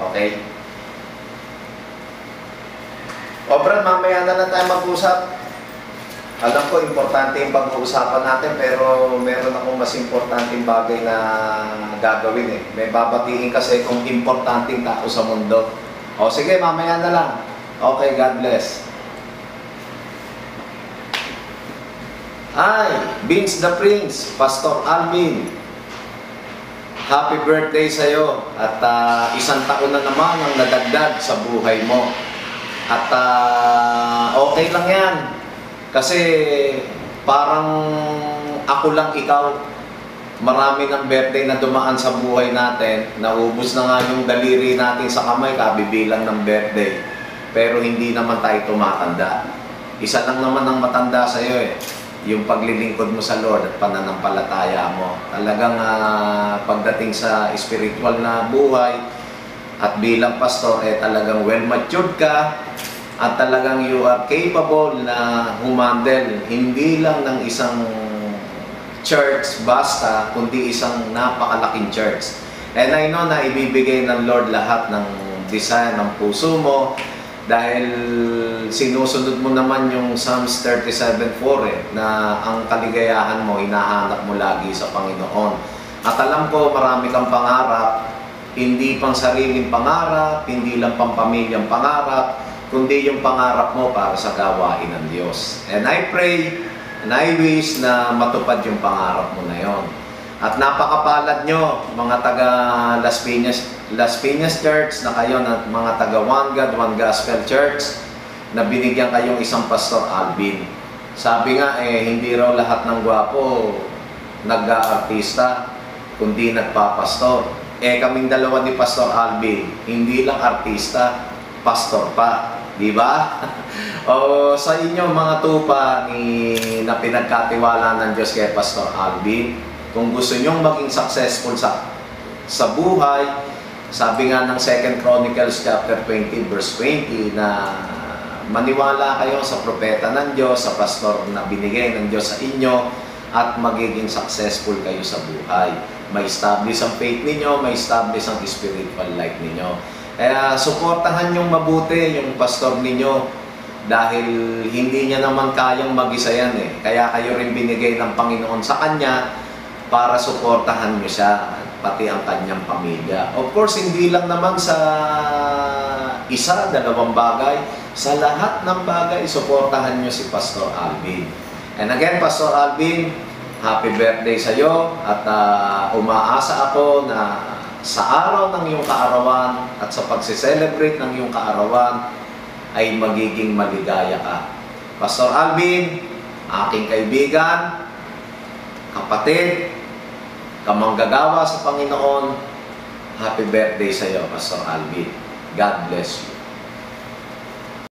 Okay? O Brad, mamaya na lang tayo mag-usap. Alam ko, importante yung pag-uusapan natin, pero meron akong mas importanteng bagay na gagawin eh. May babatiin kasi kung importanteng tao sa mundo. O sige, mamaya na lang. Okay, God bless. Hi, Vince the Prince, Pastor Alvin. Happy birthday sa'yo. At isang taon na naman ang nadagdag sa buhay mo. At okay lang yan. Kasi parang ako lang ikaw. Marami ng birthday na dumaan sa buhay natin. Naubos na nga yung daliri natin sa kamay, kabibilang ng birthday. Pero hindi naman tayo tumatanda. Isa lang naman ang matanda sa iyo eh. Yung paglilingkod mo sa Lord at pananampalataya mo. Talagang pagdating sa spiritual na buhay at bilang pastor, talagang well-matured ka at talagang you are capable na humandle hindi lang ng isang church basta, kundi isang napakalaking church. And I know na ibibigay ng Lord lahat ng desire ng puso mo dahil sinusunod mo naman yung Psalms 37:4 na ang kaligayahan mo, hinahanap mo lagi sa Panginoon. At alam ko marami kang pangarap, hindi pang sariling pangarap, hindi lang pang pamilyang pangarap, kundi yung pangarap mo para sa gawain ng Diyos. And I pray and I wish na matupad yung pangarap mo na yon. At napakapalad nyo, mga taga Las Piñas Church na kayo, na mga taga One God, One Gospel Church, na binigyan kayong isang Pastor Alvin. Sabi nga, hindi raw lahat ng gwapo nag-aartista, kundi nagpapastor. Kaming dalawa ni Pastor Alvin, hindi lang artista, pastor pa. Diba? O sa inyo mga tupa na pinagkatiwala ng Diyos kay Pastor Alvin, kung gusto nyong maging successful sa buhay, sabi nga ng 2 Chronicles chapter 20 verse 20 na maniwala kayo sa propeta ng Diyos, sa pastor na binigay ng Diyos sa inyo, at magiging successful kayo sa buhay. May establish ang faith ninyo, may establish ang spiritual life ninyo. Kaya suportahan yung mabuti yung pastor ninyo dahil hindi niya naman kayang mag-isa yan eh. Kaya kayo rin binigay ng Panginoon sa kanya para suportahan niyo siya, pati ang kanyang pamilya. Of course, hindi lang naman sa isa, dalawang bagay. Sa lahat ng bagay, suportahan niyo si Pastor Alvin. And again, Pastor Alvin, happy birthday sa iyo at umaasa ako na sa araw ng iyong kaarawan at sa pagse-celebrate ng iyong kaarawan ay magiging maligaya ka. Pastor Alvin, aking kaibigan, kapatid, kamanggagawa sa Panginoon, happy birthday sa iyo, Pastor Alvin. God bless you.